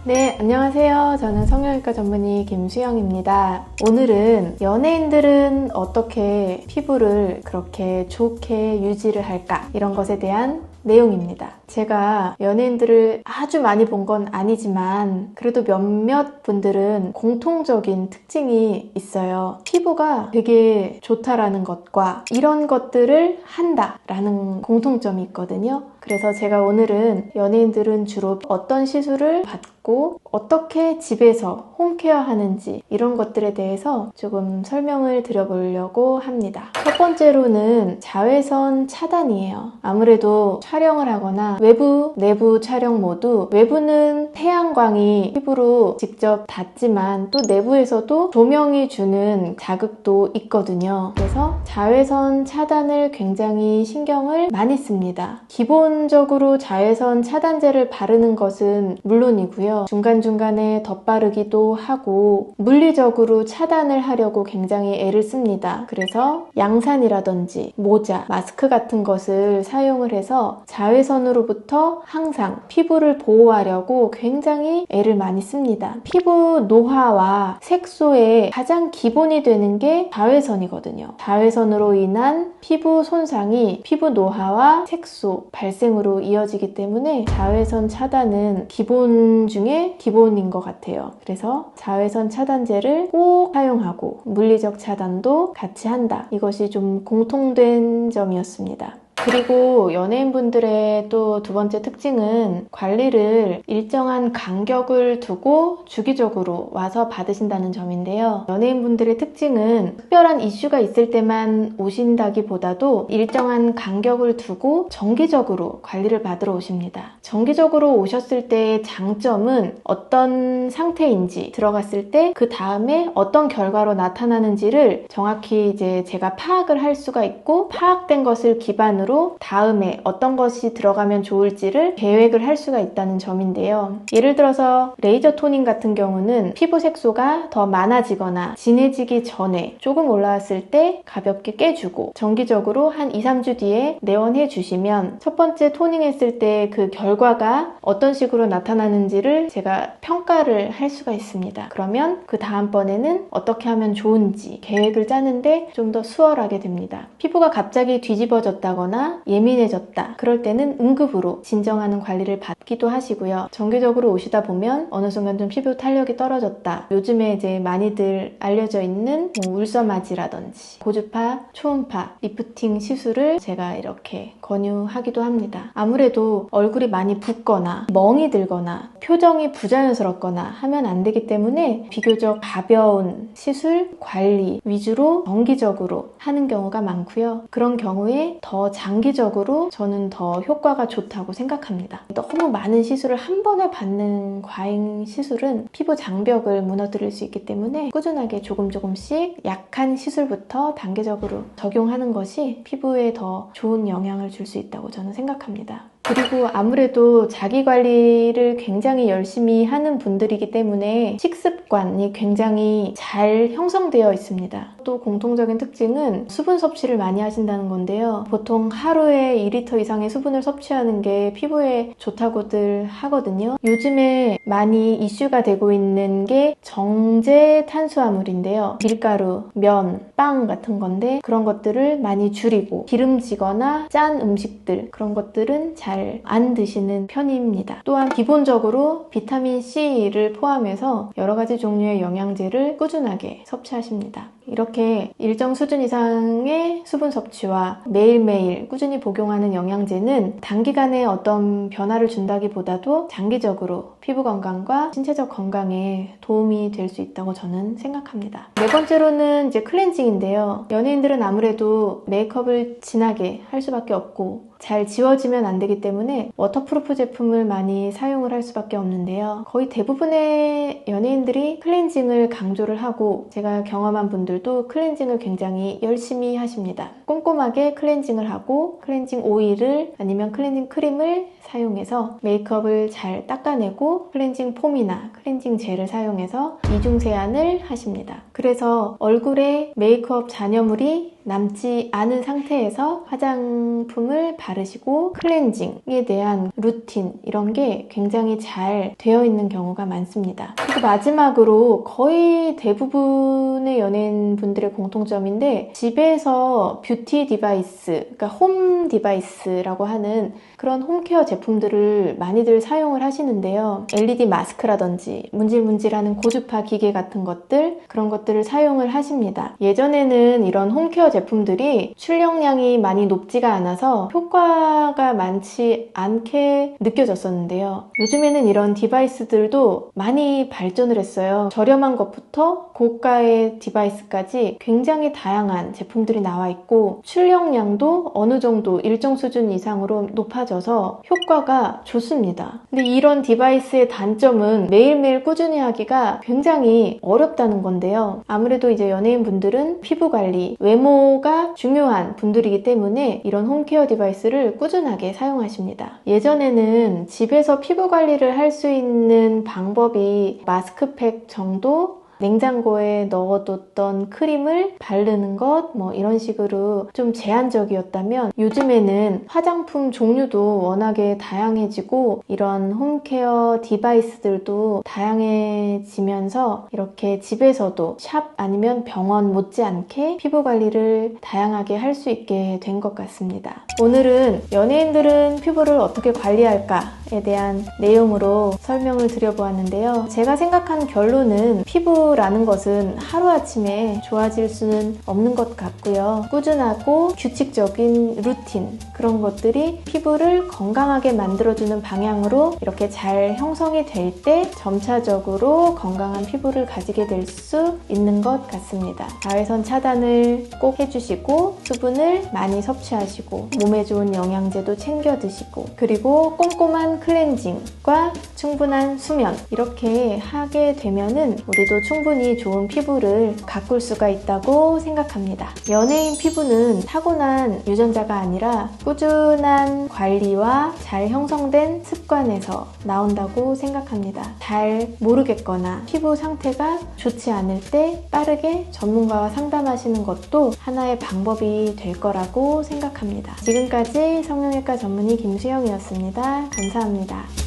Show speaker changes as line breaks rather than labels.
네, 안녕하세요. 저는 성형외과 전문의 김수영입니다. 오늘은 연예인들은 어떻게 피부를 그렇게 좋게 유지를 할까? 이런 것에 대한 내용입니다. 제가 연예인들을 아주 많이 본 건 아니지만 그래도 몇몇 분들은 공통적인 특징이 있어요. 피부가 되게 좋다라는 것과 이런 것들을 한다라는 공통점이 있거든요. 그래서 제가 오늘은 연예인들은 주로 어떤 시술을 받고 어떻게 집에서 홈케어 하는지 이런 것들에 대해서 조금 설명을 드려보려고 합니다. 첫 번째로는 자외선 차단이에요. 아무래도 촬영을 하거나 외부, 내부 촬영 모두 외부는 태양광이 피부로 직접 닿지만 또 내부에서도 조명이 주는 자극도 있거든요. 그래서 자외선 차단을 굉장히 신경을 많이 씁니다. 기본적으로 자외선 차단제를 바르는 것은 물론이고요. 중간중간에 덧바르기도 하고 물리적으로 차단을 하려고 굉장히 애를 씁니다. 그래서 양산이라든지 모자, 마스크 같은 것을 사용을 해서 자외선으로부터 항상 피부를 보호하려고 굉장히 애를 많이 씁니다. 피부 노화와 색소의 가장 기본이 되는 게 자외선이거든요. 자외선으로 인한 피부 손상이 피부 노화와 색소 발생으로 이어지기 때문에 자외선 차단은 기본 중에 기본인 것 같아요. 그래서 자외선 차단제를 꼭 사용하고 물리적 차단도 같이 한다. 이것이 좀 공통된 점이었습니다. 그리고 연예인분들의 또 두 번째 특징은 관리를 일정한 간격을 두고 주기적으로 와서 받으신다는 점인데요. 연예인분들의 특징은 특별한 이슈가 있을 때만 오신다기보다도 일정한 간격을 두고 정기적으로 관리를 받으러 오십니다. 정기적으로 오셨을 때의 장점은 어떤 상태인지 들어갔을 때 그 다음에 어떤 결과로 나타나는지를 정확히 이제 제가 파악을 할 수가 있고 파악된 것을 기반으로 다음에 어떤 것이 들어가면 좋을지를 계획을 할 수가 있다는 점인데요. 예를 들어서 레이저 토닝 같은 경우는 피부 색소가 더 많아지거나 진해지기 전에 조금 올라왔을 때 가볍게 깨주고 정기적으로 한 2-3주 뒤에 내원해 주시면 첫 번째 토닝 했을 때 그 결과가 어떤 식으로 나타나는지를 제가 평가를 할 수가 있습니다. 그러면 그 다음번에는 어떻게 하면 좋은지 계획을 짜는데 좀 더 수월하게 됩니다. 피부가 갑자기 뒤집어졌다거나 예민해졌다. 그럴 때는 응급으로 진정하는 관리를 받기도 하시고요. 정기적으로 오시다 보면 어느 순간 좀 피부 탄력이 떨어졌다. 요즘에 이제 많이들 알려져 있는 울서마지라든지 고주파, 초음파, 리프팅 시술을 제가 이렇게 권유하기도 합니다. 아무래도 얼굴이 많이 붓거나 멍이 들거나 표정이 부자연스럽거나 하면 안 되기 때문에 비교적 가벼운 시술 관리 위주로 정기적으로 하는 경우가 많고요. 그런 경우에 더 장기적으로 저는 더 효과가 좋다고 생각합니다. 너무 많은 시술을 한 번에 받는 과잉 시술은 피부 장벽을 무너뜨릴 수 있기 때문에 꾸준하게 조금씩 약한 시술부터 단계적으로 적용하는 것이 피부에 더 좋은 영향을 줄 수 있다고 저는 생각합니다. 그리고 아무래도 자기 관리를 굉장히 열심히 하는 분들이기 때문에 식습관이 굉장히 잘 형성되어 있습니다. 또 공통적인 특징은 수분 섭취를 많이 하신다는 건데요. 보통 하루에 2리터 이상의 수분을 섭취하는 게 피부에 좋다고들 하거든요. 요즘에 많이 이슈가 되고 있는 게 정제 탄수화물인데요. 밀가루, 면, 빵 같은 건데 그런 것들을 많이 줄이고 기름지거나 짠 음식들 그런 것들은 잘 안 드시는 편입니다. 또한 기본적으로 비타민C를 포함해서 여러 가지 종류의 영양제를 꾸준하게 섭취하십니다. 이렇게 일정 수준 이상의 수분 섭취와 매일매일 꾸준히 복용하는 영양제는 단기간에 어떤 변화를 준다기보다도 장기적으로 피부 건강과 신체적 건강에 도움이 될 수 있다고 저는 생각합니다. 네 번째로는 이제 클렌징인데요. 연예인들은 아무래도 메이크업을 진하게 할 수밖에 없고 잘 지워지면 안 되기 때문에 워터프루프 제품을 많이 사용을 할 수밖에 없는데요. 거의 대부분의 연예인들이 클렌징을 강조를 하고 제가 경험한 분들도 클렌징을 굉장히 열심히 하십니다. 꼼꼼하게 클렌징을 하고 클렌징 오일을 아니면 클렌징 크림을 사용해서 메이크업을 잘 닦아내고 클렌징 폼이나 클렌징 젤을 사용해서 이중 세안을 하십니다. 그래서 얼굴에 메이크업 잔여물이 남지 않은 상태에서 화장품을 바르시고 클렌징에 대한 루틴 이런 게 굉장히 잘 되어 있는 경우가 많습니다. 그리고 마지막으로 거의 대부분의 연예인분들의 공통점인데 집에서 뷰티 디바이스, 그러니까 홈 디바이스라고 하는 그런 홈케어 제품들을 많이들 사용을 하시는데요. LED 마스크라든지 문질문질하는 고주파 기계 같은 것들, 그런 것들을 사용을 하십니다. 예전에는 이런 홈케어 제품들이 출력량이 많이 높지가 않아서 효과가 많지 않게 느껴졌었는데요. 요즘에는 이런 디바이스들도 많이 발전을 했어요. 저렴한 것부터 고가의 디바이스까지 굉장히 다양한 제품들이 나와 있고 출력량도 어느 정도 일정 수준 이상으로 높아져서 효과가 좋습니다. 근데 이런 디바이스의 단점은 매일매일 꾸준히 하기가 굉장히 어렵다는 건데요. 아무래도 이제 연예인분들은 피부 관리, 외모가 중요한 분들이기 때문에 이런 홈케어 디바이스를 꾸준하게 사용하십니다. 예전에는 집에서 피부 관리를 할 수 있는 방법이 마스크팩 정도 냉장고에 넣어뒀던 크림을 바르는 것 이런 식으로 좀 제한적이었다면 요즘에는 화장품 종류도 워낙에 다양해지고 이런 홈케어 디바이스들도 다양해지면서 이렇게 집에서도 샵 아니면 병원 못지않게 피부 관리를 다양하게 할 수 있게 된 것 같습니다. 오늘은 연예인들은 피부를 어떻게 관리할까에 대한 내용으로 설명을 드려보았는데요. 제가 생각한 결론은 피부라는 것은 하루아침에 좋아질 수는 없는 것 같고요. 꾸준하고 규칙적인 루틴, 그런 것들이 피부를 건강하게 만들어주는 방향으로 이렇게 잘 형성이 될 때 점차적으로 건강한 피부를 가지게 될 수 있는 것 같습니다. 자외선 차단을 꼭 해주시고 수분을 많이 섭취하시고 몸에 좋은 영양제도 챙겨 드시고 그리고 꼼꼼한 클렌징과 충분한 수면 이렇게 하게 되면은 우리도 충분히 좋은 피부를 가꿀 수가 있다고 생각합니다. 연예인 피부는 타고난 유전자가 아니라 꾸준한 관리와 잘 형성된 습관에서 나온다고 생각합니다. 잘 모르겠거나 피부 상태가 좋지 않을 때 빠르게 전문가와 상담하시는 것도 하나의 방법이 될 거라고 생각합니다. 지금까지 성형외과 전문의 김수영이었습니다. 감사합니다.